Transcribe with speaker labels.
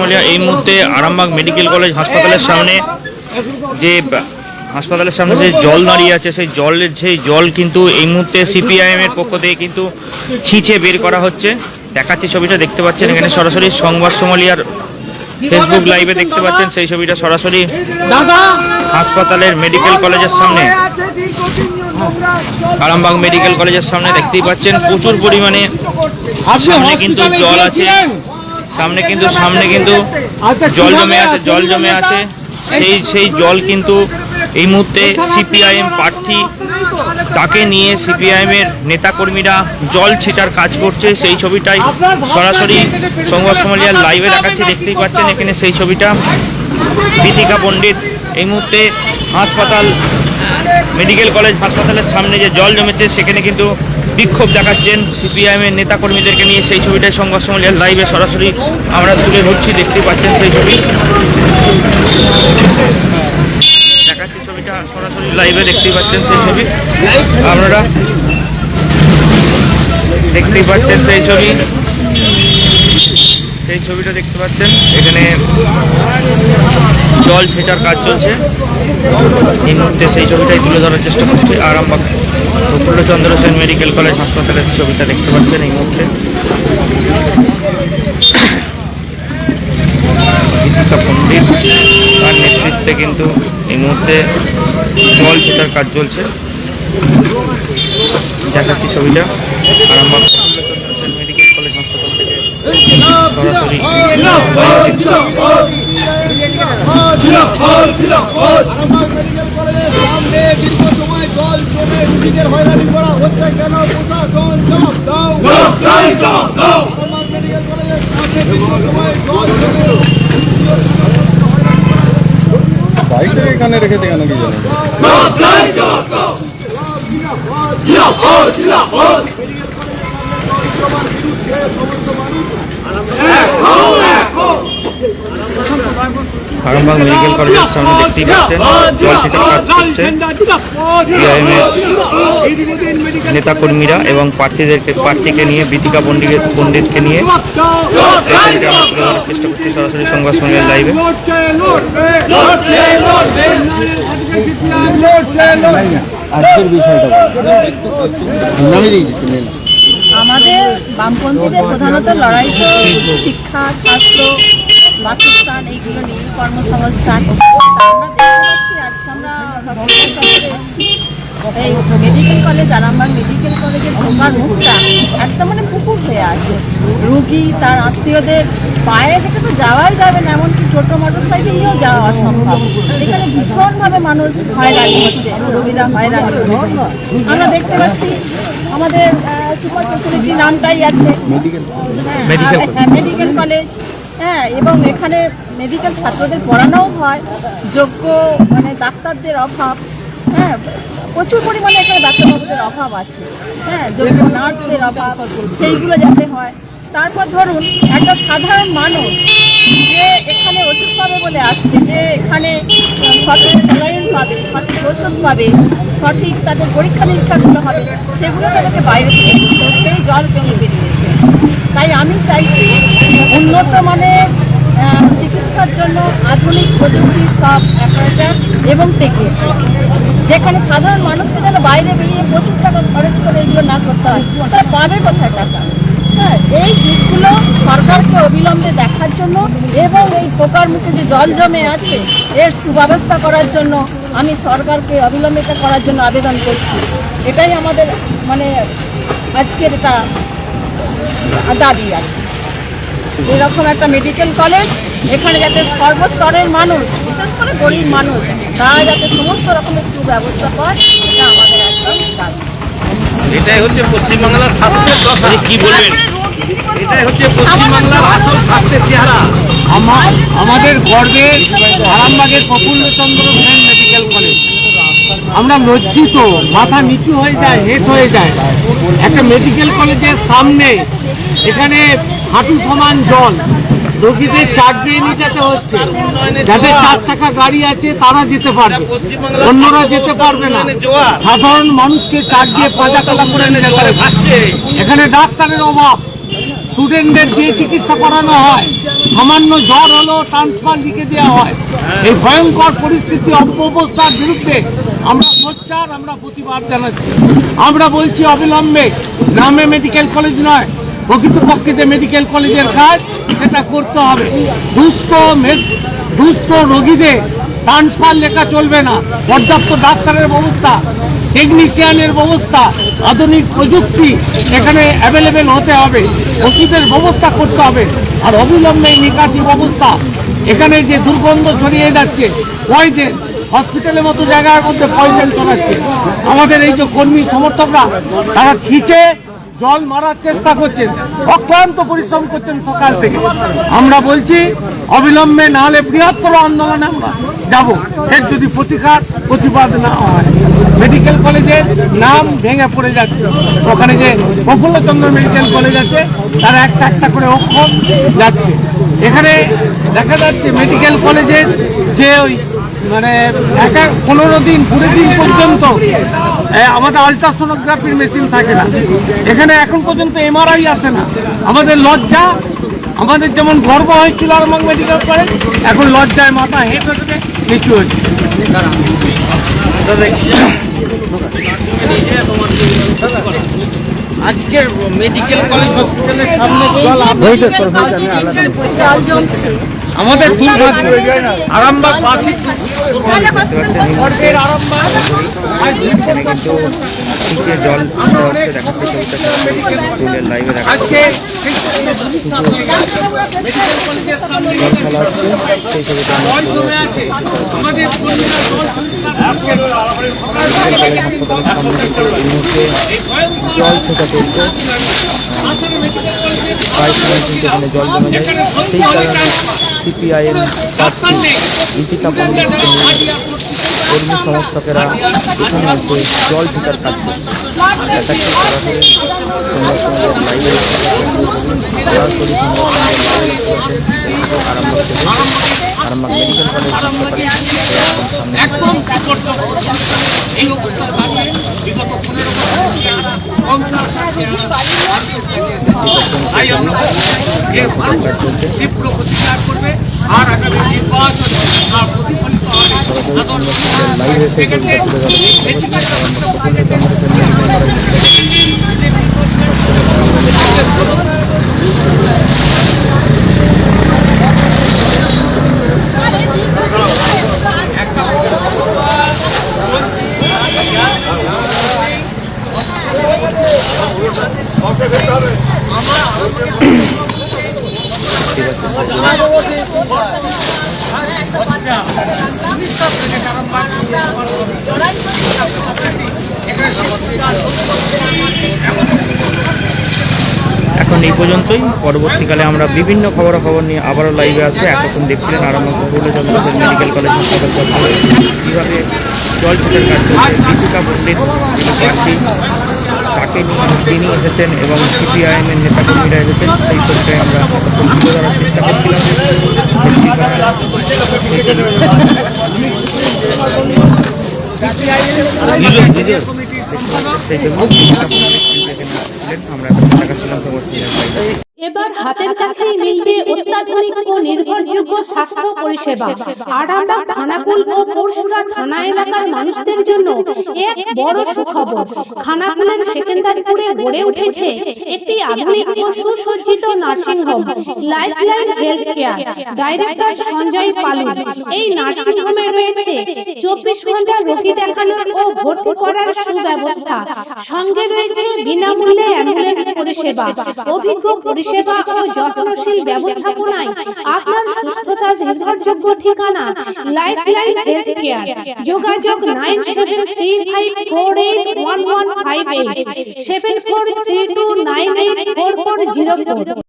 Speaker 1: সংবাদ এই মুহূর্তে আরামবাগ মেডিকেল কলেজ হাসপাতালের সামনে যে জল দাঁড়িয়ে আছে সেই জল কিন্তু এই মুহূর্তে সিপিআইএম এর পক্ষ থেকে কিন্তু ছিঁচে বের করা হচ্ছে। দেখাচ্ছি ছবিটা, দেখতে পাচ্ছেন এখানে সরাসরি সংবাদ সোমালিয়ার ফেসবুক লাইভে দেখতে পাচ্ছেন সেই ছবিটা সরাসরি হাসপাতালের মেডিকেল কলেজের সামনে, আরামবাগ মেডিকেল কলেজের সামনে দেখতেই পাচ্ছেন প্রচুর পরিমাণে সামনে কিন্তু জল আছে, সামনে কিন্তু জল জমে আছে সেই জল কিন্তু এই মুহূর্তে সিপিআইএম প্রার্থী তাকে নিয়ে সিপিআইএম এর নেতাকর্মীরা জল ছিটার কাজ করছে। সেই ছবিটাই সরাসরি সংবাদ সোমালিয়ার লাইভে দেখাচ্ছি, দেখতেই পাচ্ছেন এখানে সেই ছবিটা। বিথিকা পণ্ডিত এই মুহূর্তে মেডিকেল কলেজ হাসপাতালের সামনে যে জল জমেছে সেখানে কিন্তু বিক্ষোভ দেখাচ্ছেন সিপিআইএম এর নেতাকর্মীদেরকে নিয়ে। সেই ছবিটাই সংবাদ সোমালিয়ার লাইভে সরাসরি আমরা তুলে ধরছি, দেখতেই পাচ্ছেন সেই ছবি দেখাচ্ছি, ছবিটা সরাসরি লাইভে দেখতেই পাচ্ছেন সেই ছবি, আপনারা দেখতেই পাচ্ছেন সেই ছবিটা দেখতে পাচ্ছেন। এখানে জল ছেঁচার কাজ চলছে এই মুহূর্তে, সেই ছবিটাই তুলে ধরার চেষ্টা করছি। আরামবাগ প্রফুল্লচন্দ্র সেন মেডিকেল কলেজ হাসপাতালের ছবিটা দেখতে পাচ্ছেন এই মুহূর্তে। বিথিকা পণ্ডিত তার নেতৃত্বে কিন্তু এই মুহূর্তে জল ছেঁচার কাজ চলছে। দেখাচ্ছি ছবিটা আরামবাগ প্রফুল্লচন্দ্র সেন মেডিকেল কলেজ হাসপাতাল থেকে সরাসরি।
Speaker 2: বাইকটা এখানে রেখে দেখানো কি জানো
Speaker 1: আরামবাগ মেডিকেল কলেজের সামনে দেখতেই পাচ্ছেন জল ছিটার কাজ করছে নেতাকর্মীরা এবং প্রার্থীকে নিয়ে বিথিকা পণ্ডিতকে নিয়ে চেষ্টা করছি সরাসরি সংবাদ সোমালিয়ার লাইভে।
Speaker 3: আমাদের বামপন্থীদের প্রধানত লড়াই তো শিক্ষা, স্বাস্থ্য, বাসস্থান এইগুলো নিয়ে, কর্মসংস্থান। আমরা দেখতে পাচ্ছি আজকে আমরা হসপিটাল এসেছি, এই মেডিকেল কলেজ আরামবাগ মেডিকেল কলেজের ঢোকার মুখটা একদম পুকুর হয়ে আছে। রুগী তার আত্মীয়দের পায়ে হেঁটে তো যাওয়াই যাবে না, এমনকি ছোটো মোটর সাইকেল নিয়েও যাওয়া অসম্ভব। এখানে ভীষণভাবে মানুষ হয়রানি হচ্ছে, রোগীরা হয়রানি হচ্ছে। আমরা দেখতে পাচ্ছি আমাদের সুপার ফেসিলিটি নামটাই আছে মেডিকেল কলেজ, হ্যাঁ, এবং এখানে মেডিকেল ছাত্রদের পড়ানোও হয়, যোগ্য ডাক্তারদের অভাব, হ্যাঁ, প্রচুর পরিমাণে এখানে ডাক্তারবাবুদের অভাব আছে, হ্যাঁ, যোগ্য নার্সের অভাব, সেইগুলো যাতে হয়। তারপর ধরুন একটা সাধারণ মানুষ যে এখানে ওষুধ পাবে বলে আসছে, যে এখানে সঠিক স্যালাইন পাবে, সঠিক ওষুধ পাবে, সঠিক তাদের পরীক্ষা নিরীক্ষাগুলো হবে, সেগুলো তাদেরকে বাইরে থেকে করতে হচ্ছে এই জল জমে বেরিয়েছে। তাই আমি চাইছি উন্নত মানের চিকিৎসার জন্য আধুনিক প্রযুক্তি সব অ্যাপারেটার এবং টেকনিশিয়ান, যেখানে সাধারণ মানুষকে যেন বাইরে বেরিয়ে প্রচুর টাকা খরচ করে এগুলো না করতে হয়। তারা পাবে কোথায় টাকা? হ্যাঁ, এই দিকগুলো সরকারকে অবিলম্বে দেখার জন্য এবং এই পোকার মুখে যে জল জমে আছে এর সুব্যবস্থা করার জন্য আমি সরকারকে অবিলম্বে এটা করার জন্য আবেদন করছি। এটাই আমাদের আজকের এটা দাবি আর কি। এরকম একটা মেডিকেল কলেজ এখানে যাতে সর্বস্তরের মানুষ, বিশেষ করে গরিব মানুষ, তারা যাতে সমস্ত রকমের সুব্যবস্থা পায়, এটা আমাদের একদম দাবি।
Speaker 2: এটাই হচ্ছে পশ্চিমবাংলার স্বাস্থ্যের দশা। কি বলবেন? এটাই হচ্ছে পশ্চিমবাংলার আসল স্বাস্থ্যের চেহারা। আমাদের গর্বের আরামবাগের প্রফুল্লচন্দ্র সেন মেডিকেল কলেজ। আমরা লজ্জিত, মাথা নিচু হয়ে যায়, হেট হয়ে যায়। একটা মেডিকেল কলেজের সামনে এখানে হাঁটু সমান জল, রোগীদের চার দিয়ে নিয়ে যেতে হচ্ছে। যাদের 4 চাকা গাড়ি আছে তারা যেতে পারবে, অন্যরা যেতে পারবে না। সাধারণ মানুষকে চার দিয়ে পাজা কাটা করে নিয়ে যেতে হচ্ছে। এখানে ডাক্তারের অভাব, স্টুডেন্টদের দিয়ে চিকিৎসা করানো হয়, সামান্য জ্বর হলো ট্রান্সফার লিখে দেওয়া হয়। এই ভয়ঙ্কর পরিস্থিতি অব্যবস্থার বিরুদ্ধে আমরা সোচ্চার, আমরা প্রতিবাদ জানাচ্ছি। আমরা বলছি অবিলম্বে গ্রামে মেডিকেল কলেজ নয়, প্রকৃতপক্ষে যে মেডিকেল কলেজের কাজ সেটা করতে হবে। দুস্থ রোগীদের ট্রান্সফার লেখা চলবে না, পর্যাপ্ত ডাক্তারের ব্যবস্থা, টেকনিশিয়ানের ব্যবস্থা, আধুনিক প্রযুক্তি এখানে অ্যাভেলেবেল হতে হবে, ওষুধের ব্যবস্থা করতে হবে। আর অবিলম্বে নিকাশি ব্যবস্থা, এখানে যে দুর্গন্ধ ছড়িয়ে যাচ্ছে, পয়জেন হসপিটালের মতো জায়গার মধ্যে পয়জেন ছড়াচ্ছে। আমাদের এই যে কর্মী সমর্থকরা তারা ছিঁচে জল মারার চেষ্টা করছেন, অক্লান্ত পরিশ্রম করছেন সকাল থেকে। আমরা বলছি অবিলম্বে না হলে বৃহত্তর আন্দোলনে আমরা যাব, এর যদি প্রতিবাদ না হয়। মেডিকেল কলেজের নাম ভেঙে পড়ে যাচ্ছে, ওখানে যে প্রফুল্লচন্দ্র মেডিকেল কলেজ আছে তার একটা একটা করে অক্ষর যাচ্ছে। এখানে দেখা যাচ্ছে মেডিকেল কলেজের যে ওই মানে 15 দিন 20 দিন পর্যন্ত আমাদের আলট্রাসোনোগ্রাফির মেশিন থাকে না, এখানে এখন পর্যন্ত এমআরআই আসে না। আমাদের লজ্জা, আমাদের যেমন গর্ব হয়েছিল আরামবাগ মেডিকেল কলেজ, এখন লজ্জায় মাথা হেঁট হচ্ছে, নিচু হচ্ছে।
Speaker 4: আজকের মেডিকেল কলেজ হসপিটালের সামনে
Speaker 3: জল জমছে।
Speaker 2: আমাদের দুর্ভাগ্য আরামবাগবাসী আরামবাগ
Speaker 1: নিচে জল দেখাচ্ছে ছবিটা লাইভে দেখা
Speaker 2: আজকে মেডিকেল কলেজের সামনে
Speaker 1: সেই ছবিটা
Speaker 2: জল জমে আছে, আমাদের কর্মীরা জল পরিষ্কার করছেন।
Speaker 1: জল ছেঁচা চলছে, প্রায় সময় কিন্তু এখানে জল জমে যায়। সেই কারণে সিপিআইএম প্রার্থী দীপিকা বন্দ্যোপাধ্যায়কে নিয়ে কর্মী সমর্থকেরা এখানে এসে জল ছেঁচার কাজ করছে। দেখাচ্ছে সরাসরি লাইভে সরাসরি আরামবাগ মেডিকেল কলেজ
Speaker 2: একদম এই অবস্থা দাঁড়িয়ে বিগত 15 বছর চেহারা কংগ্রেসের চেহারা তাই আমরা এর তীব্র প্রতিকার করবে। আর আগামী নির্বাচনে আর প্রতিফলিত হবে
Speaker 1: লাইভে এসে ছবিটা তুলে এখন এই পর্যন্তই। পরবর্তীকালে আমরা বিভিন্ন খবরাখবর নিয়ে আবারও লাইভে আসবে। এখন দেখছিলেন আরামবাগ প্রফুল্লচন্দ্র মেডিকেল কলেজ হাসপাতাল চত্বরে কীভাবে জল ছেঁচার কাজ করছে। দীপিকা পণ্ডিত যিনি প্রার্থী, তাকে নিয়ে তিনি এসেছেন এবং সিপিআইএমের নেতাকর্মীরা এসেছেন, সেই ক্ষেত্রে আমরা তুলে ধরার চেষ্টা করছিলাম। সেই জন্য আমরা দেখাচ্ছিলাম খবর।
Speaker 5: এবার হাতের কাছেই মিলবে অত্যাধুনিক ও নির্ভরযোগ্য স্বাস্থ্য পরিষেবা। আরামবাগ, খানাকুল ও পরশুরা থানা এলাকার মানুষদের জন্য এক বড় সুখবর। খানাকুলের সেকেন্দারপুরে গড়ে উঠেছে একটি আধুনিক ও সুসজ্জিত nursing home, Lifeline Health Care. Director Sanjay Palu. এই নার্সিংহোমে রয়েছে 24 ঘন্টা রোগী দেখানো ও ভর্তি করার সুব্যবস্থা। সঙ্গে রয়েছে বিনামূল্যে অ্যাম্বুলেন্স পরিষেবা। অভিজ্ঞ পরিষেবা ও যত্নশীল ব্যবস্থাপনায় আপনার সুস্থতার নির্ভরযোগ্য ঠিকানা লাইফলাইন হেলথ কেয়ার। যোগাযোগ 9735481158 7432984404।